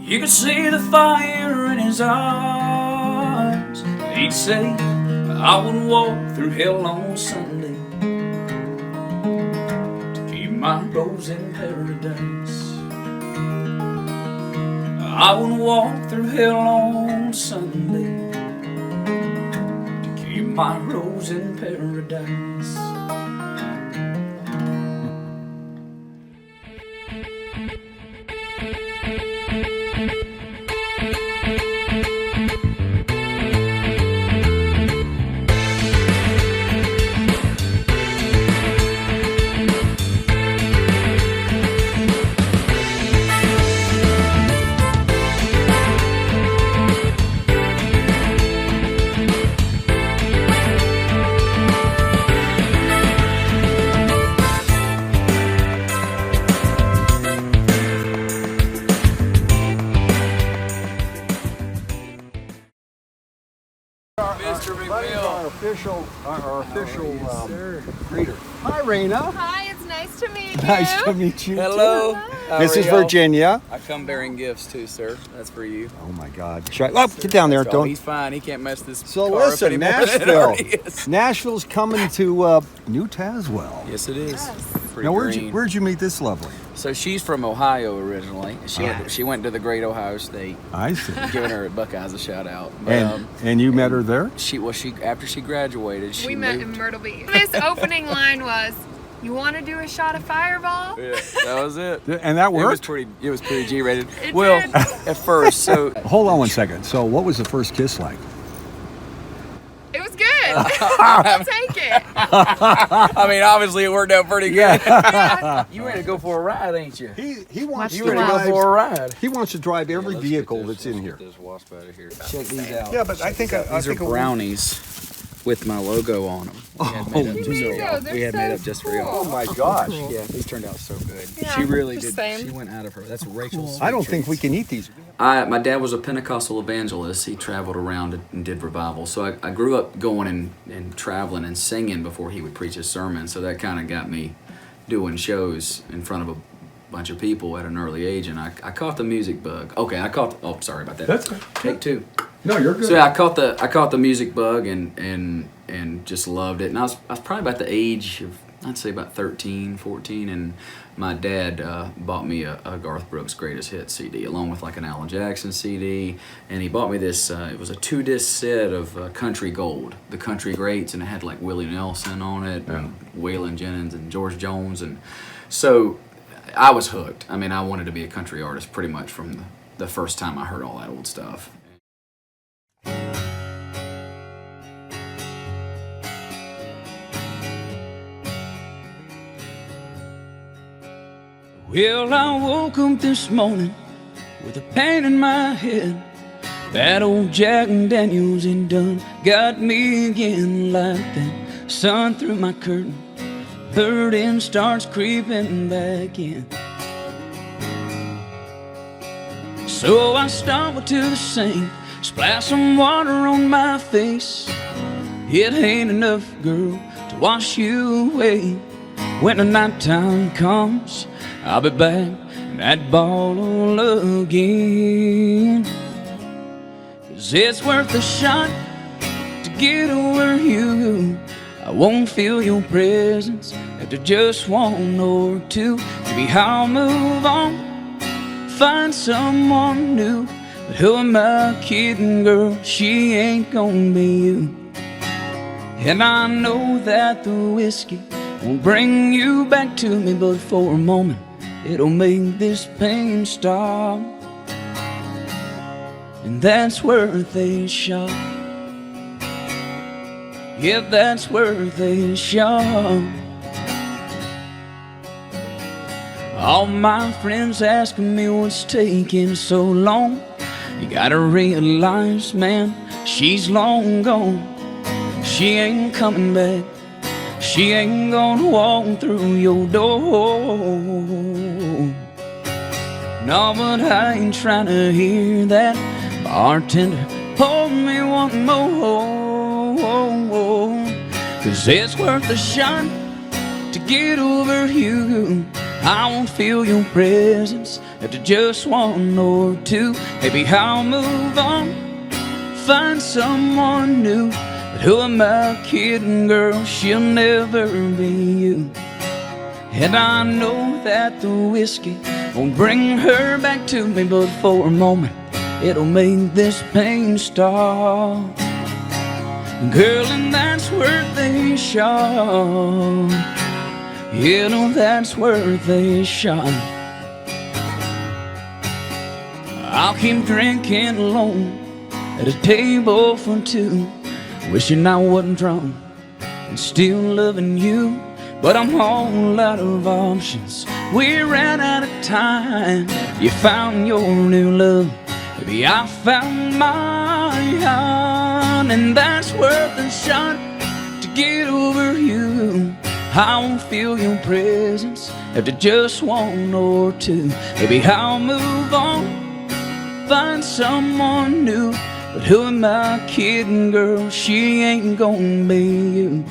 You could see the fire in his eyes. He'd say, I wouldn't walk through hell on Sunday to keep my rose in paradise. I wouldn't walk through hell on Sunday to keep my rose in paradise. Our official greeter. Hi, Raina. Hi, it's nice to meet you. Nice to meet you. Hello. Too. This is Virginia. I come bearing gifts too, sir. That's for you. Oh my God. Get down there. Don't. He's fine. He can't mess this. So car listen, up Nashville. is. Nashville's coming to New Tazewell. Yes, it is. Yes. Pretty Now, green. where'd you meet this lovely? So she's from Ohio originally. She went to the Great Ohio State. I see. Giving her Buckeyes a shout out. But, and you met her there? She after she graduated. We met in Myrtle Beach. This opening line was, "You want to do a shot of Fireball?" Yeah, that was it. And that worked? It was pretty G-rated. It Well, did. at first. So Hold on one second. So what was the first kiss like? It was good. I'll take it. I mean, obviously it worked out pretty good. Yeah. You ready to go for a ride, ain't you? He wants You to ready to go drive. for a ride? He wants to drive every vehicle that's in here. This wasp out of here. Check these out. Yeah, but I think These are brownies with my logo on them. We had made up just for y'all. Oh my gosh. Yeah, these turned out so good. Yeah, She really just did. same. She went out of her. That's Rachel's. I don't think we can eat these. My dad was a Pentecostal evangelist. He traveled around and did revival. So I grew up going and traveling and singing before he would preach his sermon. So that kind of got me doing shows in front of a bunch of people at an early age. And I caught the music bug. Okay, oh, sorry about that. That's good. Take two. No, you're good. So yeah, I caught the music bug and just loved it. And I was probably about the age of, I'd say about 13, 14, and my dad bought me a Garth Brooks Greatest Hits CD along with like an Alan Jackson CD, and he bought me this. It was a 2-disc set of Country Gold, the country greats, and it had like Willie Nelson on it, and Waylon Jennings and George Jones, and so I was hooked. I mean, I wanted to be a country artist pretty much from the first time I heard all that old stuff. Well, I woke up this morning with a pain in my head. That old Jack Daniels ain't done got me again. Like that sun through my curtain, burden starts creeping back in. So I stumble to the sink, splash some water on my face. It ain't enough, girl, to wash you away. When the nighttime comes, I'll be back in that ball all again. 'Cause it's worth a shot to get over you. I won't feel your presence after just one or two. Maybe I'll move on, find someone new. But who am I kidding, girl? She ain't gonna be you. And I know that the whiskey won't bring you back to me, but for a moment it'll make this pain stop. And that's worth a shot. Yeah, that's worth a shot. All my friends asking me what's taking so long. You gotta realize, man, she's long gone. She ain't coming back. She ain't gonna walk through your door. No, but I ain't trying to hear that. Bartender, pour me one more. 'Cause it's worth a shot to get over you. I won't feel your presence after just one or two. Maybe I'll move on, find someone new. But who am I kidding, girl? She'll never be you. And I know that the whiskey won't bring her back to me, but for a moment it'll make this pain stop. Girl, and that's worth a shot. You know that's worth a shot. I'll keep drinking alone at a table for two, wishing I wasn't drunk and still loving you. But I'm all out of options, we ran out of time. You found your new love, maybe I found mine. And that's worth a shot to get over you. I won't feel your presence after just one or two. Maybe I'll move on, find someone new. But who am I kidding, girl? She ain't gonna be you.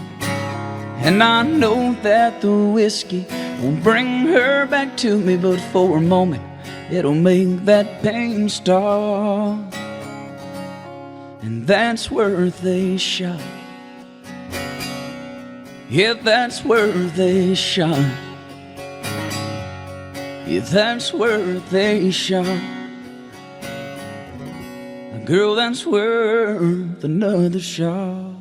And I know that the whiskey won't bring her back to me, but for a moment it'll make that pain stop. And that's worth a shot. Yeah, that's worth a shot. Yeah, that's worth a shot. Girl, that's worth another shot.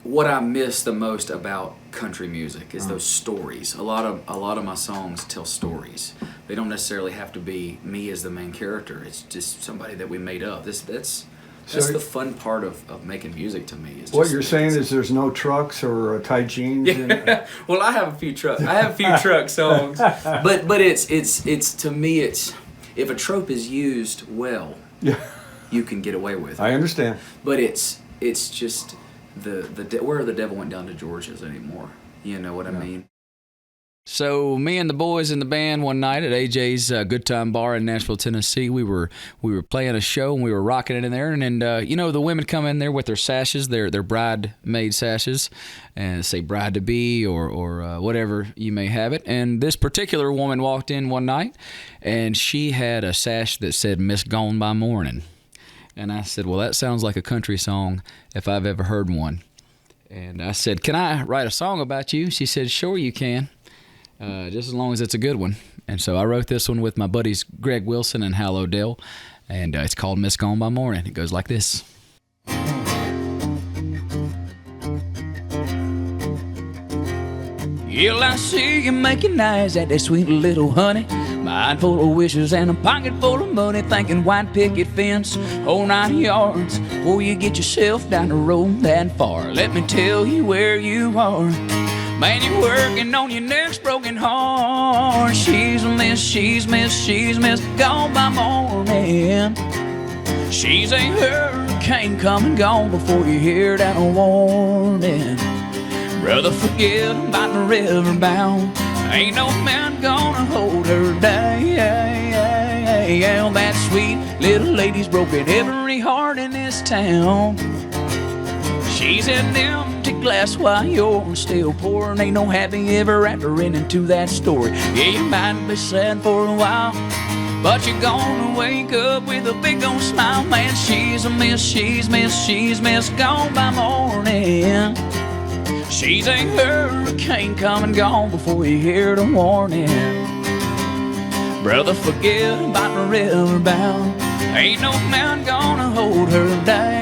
What I miss the most about country music is those stories. A lot of my songs tell stories. They don't necessarily have to be me as the main character. It's just somebody that we made up. That's the fun part of making music to me. Is What you're saying is there's no trucks or tight jeans? Yeah. Well, I have a few truck songs, but it's to me it's if a trope is used well, Yeah, you can get away with it. I understand. But it's just where the devil went down to Georgia's anymore. You know what I mean? So me and the boys in the band one night at AJ's Good Time Bar in Nashville, Tennessee, we were playing a show and we were rocking it in there. And the women come in there with their sashes, their bridesmaid sashes, and say bride to be or whatever you may have it. And this particular woman walked in one night and she had a sash that said "Miss Gone by Morning." And I said, well, that sounds like a country song if I've ever heard one. And I said, can I write a song about you? She said, sure you can, just as long as it's a good one. And so I wrote this one with my buddies Greg Wilson and Hal O'Dell, and it's called Miss Gone by Morning. It goes like this. Yeah, I see you making eyes at that sweet little honey. Mind full of wishes and a pocket full of money, thinking white picket fence, whole 9 yards, before you get yourself down the road that far. Let me tell you where you are. Man, you're working on your next broken heart. She's gone by morning. She's a hurricane come and gone before you hear that warning. Brother, forget about the river bound. Ain't no man gonna hold her down. That sweet little lady's broken every heart in this town. She's an empty glass while you're still pouring. Ain't no happy ever after into that story. Yeah, you might be sad for a while, but you're gonna wake up with a big old smile. Man, she's gone by morning. She's a hurricane come and gone before you hear the warning. Brother, forget about the river bound. Ain't no man gonna hold her down.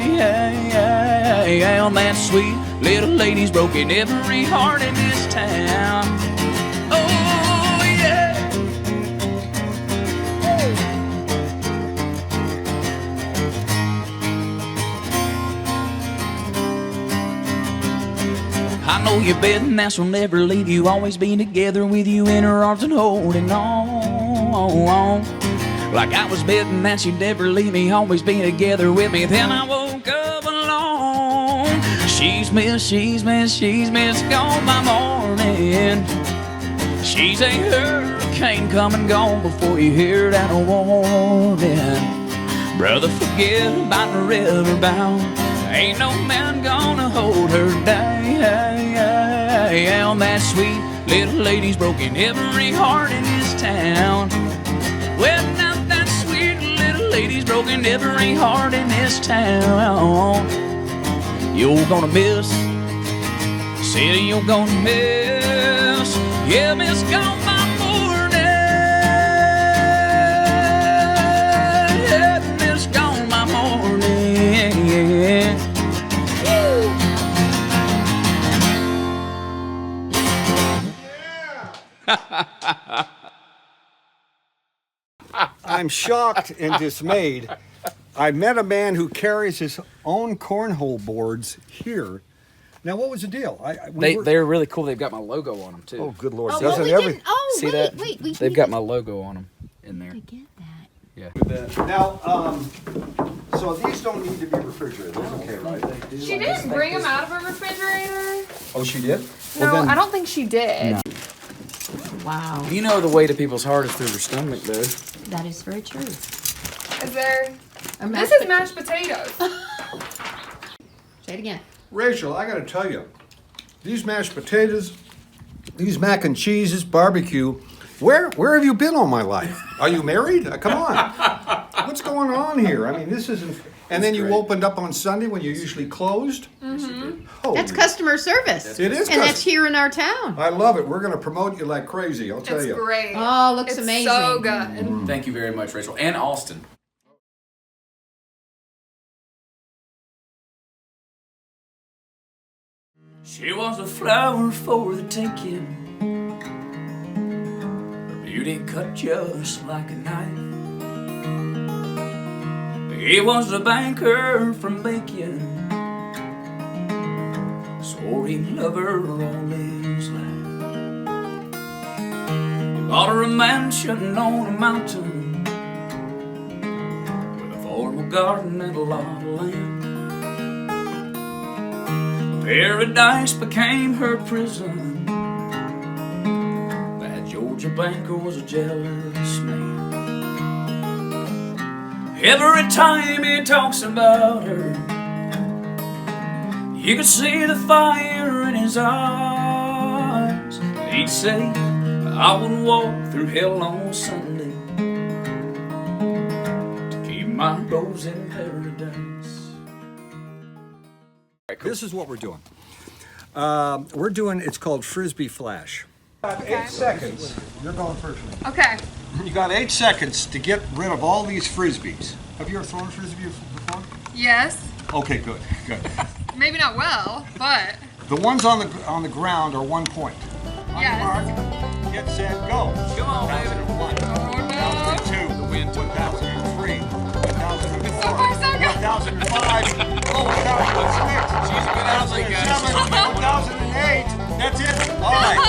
That sweet little lady's broken every heart in this town. Oh, yeah. I know your bed and that's will never leave you. Always be together with you in her arms and holding on. Like I was betting that she'd never leave me. Always be together with me. Then I woke up alone. She's gone by morning. She's a hurricane come and gone before you hear that warning. Brother, forget about the river bound. Ain't no man gonna hold her down. That sweet little lady's broken every heart in this town. Well, now that sweet little lady's broken every heart in this town. You're gonna miss, said you're gonna miss, yeah, miss gone my morning, yeah, miss gone my morning, yeah. I'm shocked and dismayed. I met a man who carries his own cornhole boards here. Now, what was the deal? They're really cool. They've got my logo on them too. Oh, good Lord! Oh, Doesn't well, every See that? They've got my logo on them in there. I get that. Yeah. now? So these don't need to be refrigerated. Okay, right? She didn't bring them out of a refrigerator. Oh, she did. No, Well, then- I don't think she did. Wow. You know the way to people's heart is through their stomach, though. That is very true. Is there? A This is mashed potatoes. Say it again. Rachel, I got to tell you, these mashed potatoes, these mac and cheese, this barbecue. Where have you been all my life? Are you married? Come on. What's going on here? I mean, this isn't. And then you great. opened up on Sunday when you're usually closed. Holy- That's customer service. It is And that's custom- here in our town. I love it. We're going to promote you like crazy. I'll tell It's you. great. Oh, looks It's amazing. so good. Thank you very much, Rachel. And Austin. She was a flower for the taking. Her beauty cut just like a knife. He was a banker from Macon. Swore he'd love her all his life. He bought her a mansion on a mountain with a formal garden and a lot of land. Paradise became her prison. That Georgia banker was a jealous man. Every time he talks about her, you could see the fire in his eyes. He'd say, I would walk through hell on Sunday to keep my rose in paradise. This is what we're doing. It's called Frisbee Flash. 8 seconds. You're going first. Okay. You got 8 seconds to get rid of all these Frisbees. Have you ever thrown a Frisbee before? Yes. Okay, good. Maybe not well, but The ones on the ground are 1 point. On Yes. your mark, get set, go. Come on, David. 1001, oh no. 1002, 1003, 1004, So far, so good. 1005, 1006. She's a good athlete, guys. 1008. That's it. All right.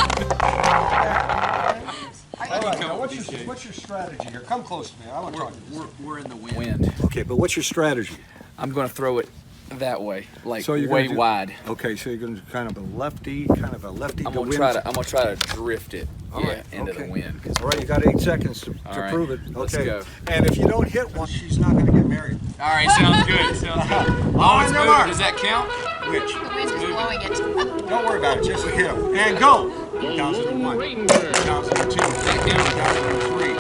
All right. Now what's your strategy here? Come close to me. I want to talk to you. We're in the wind. Okay, but what's your strategy? I'm going to throw it that way, like So you're way gonna do- wide. Okay, so you're going to kind of a lefty. I'm gonna try to drift it, All right, into okay. the wind. All right, you got 8 seconds to All right, prove it. let's Okay. go. And if you don't hit one, she's not going to get married. All right, sounds good. Sounds good. Oh, it's your moving. mark. Does that count? Which? The wind is blowing it. Don't worry about it. Just hit them. And go. 2001, 2002, 2003,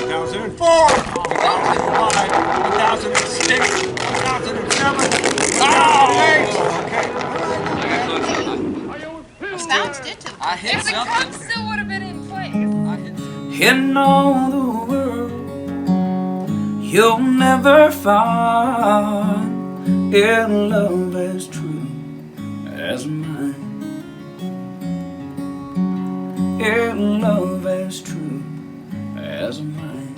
2004, 2005, 2006, 2007, 2008. Okay. You bounced into I hit If the cup something. still would have been in place. In all the world, you'll never find a love as true as mine. A love as true as mine.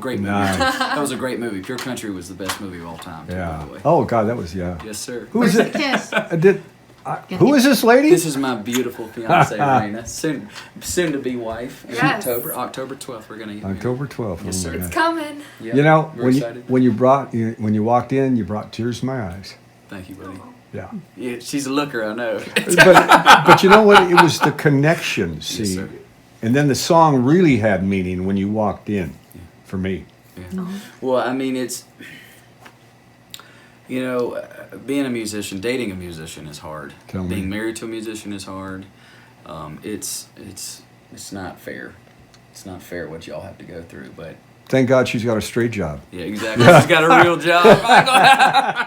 Great movie. Nice. That was a great movie. Pure Country was the best movie of all time. Too, by the way. Oh God, that was yeah. Yes, sir. Who is it? kiss. Who is this lady? This is my beautiful fiance, Raina. Soon to be wife in Yes. October 12th. We're gonna eat. October 12th. Yes, sir. It's coming. Yeah, You know, we're excited. when you walked in, you brought tears to my eyes. Thank you, buddy. Yeah. Yeah, she's a looker, I know. But you know what? It was the connection. See, sir. And then the song really had meaning when you walked in, for me. Yeah. Well, I mean, it's, you know, being a musician, dating a musician is hard. Tell me. Being married to a musician is hard. It's not fair. It's not fair what y'all have to go through, but Thank God she's got a straight job. yeah, exactly. She's got a real job.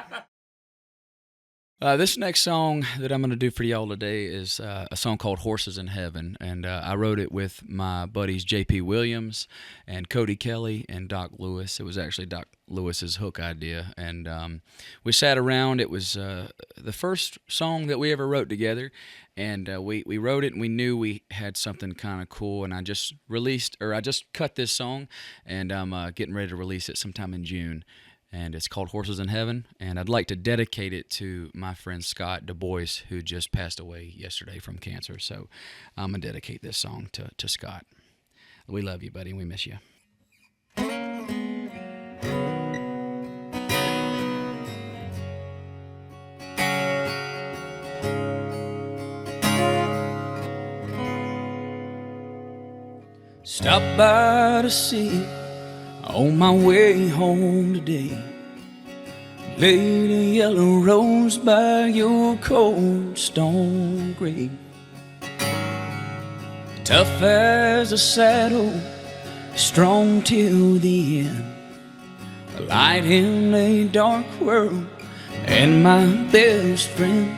This next song that I'm going to do for y'all today is a song called Horses in Heaven, and I wrote it with my buddies J.P. Williams and Cody Kelly and Doc Lewis. It was actually Doc Lewis's hook idea, and we sat around. It was the first song that we ever wrote together, and we wrote it, and we knew we had something kind of cool, and I just cut this song, and I'm getting ready to release it sometime in June. And it's called Horses in Heaven, and I'd like to dedicate it to my friend Scott Du Bois, who just passed away yesterday from cancer. So I'm going to dedicate this song to Scott. We love you, buddy. We miss you. Stop by to see on my way home today, laid a yellow rose by your cold stone grave. Tough as a saddle, strong till the end, a light in a dark world, and my best friend.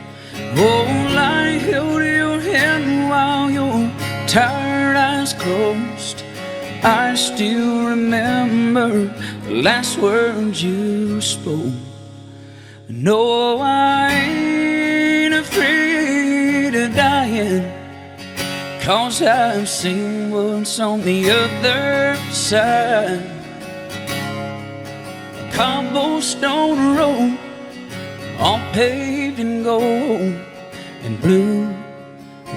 Oh, I held your hand while your tired eyes closed. I still remember the last words you spoke. No, I ain't afraid of dying, 'cause I've seen what's on the other side. A cobblestone road, all paved in gold, and blue,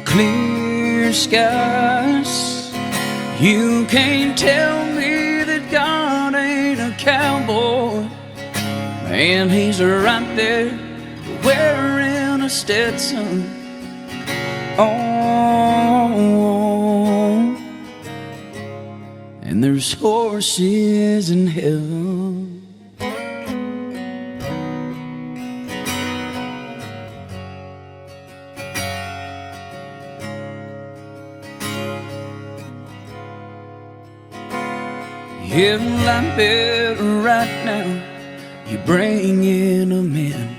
clear skies. You can't tell me that God ain't a cowboy. Man, he's right there wearing a Stetson. Oh, and there's horses in heaven. If I'm better right now, you bring in a man.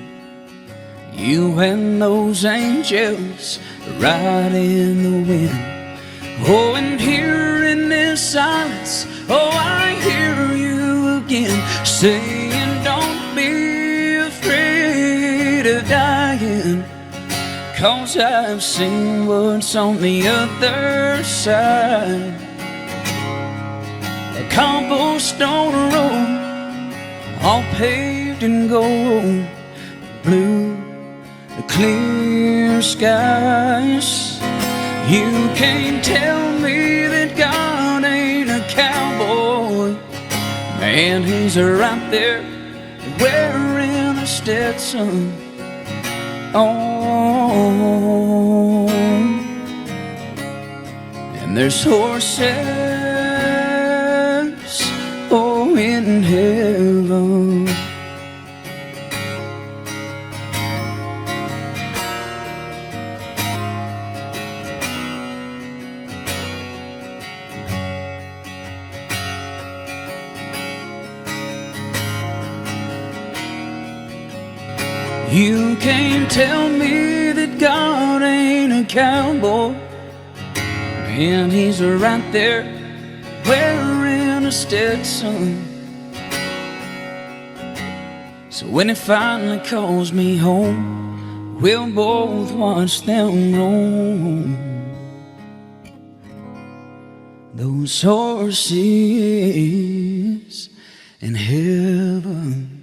You and those angels right in the wind. Oh, and here in this silence, oh, I hear you again, saying don't be afraid of dying, 'cause I've seen what's on the other side. A cobblestone road, all paved in gold, blue, clear skies. You can't tell me that God ain't a cowboy. Man, he's right there wearing a Stetson. Oh, and there's horses, oh, in heaven. You can't tell me that God ain't a cowboy. Man, he's right there wearing a Stetson. So when he finally calls me home, we'll both watch them roam. Those horses in heaven.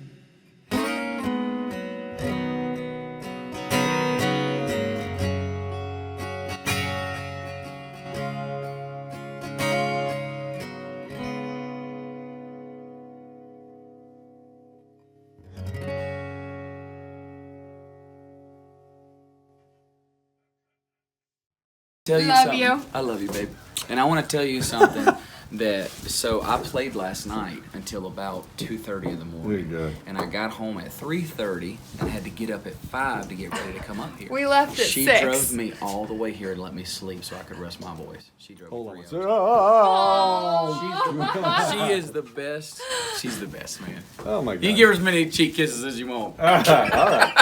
Tell you Love something. you. I love you, babe. And I want to tell you something so I played last night until about 2:30 in the morning. Very good. And I got home at 3:30 and had to get up at 5 to get ready to come up here. We left at She 6. drove me all the way here and let me sleep so I could rest my voice. She drove Hold me on. 3 Oh, hours. She is the best. She's the best, man. oh my God. You can give her as many cheek kisses as you want. All right.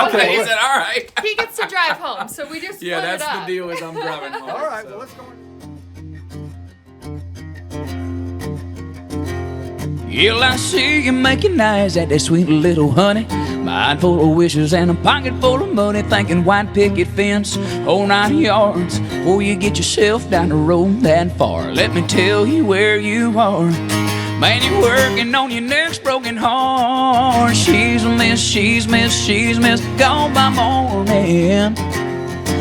Okay, he said, all right. He gets to drive home, so we just Yeah, split that's it the up. deal is I'm driving home. All right. so. Well, let's go. Well, I see you making eyes at that sweet little honey. Mind full of wishes and a pocket full of money. Thinking white picket fence, whole 9 yards. Before you get yourself down the road that far, let me tell you where you are. Man, you're working on your next broken heart. She's a miss, she's missed, she's missed, gone by morning.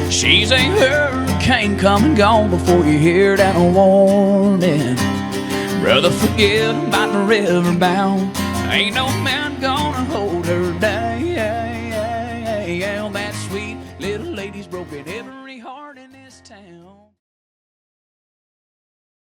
She's a hurricane come and gone before you hear that warning. Brother, forget about the river bound. Ain't no man gonna hold her down. That sweet little lady's broken every heart in this town.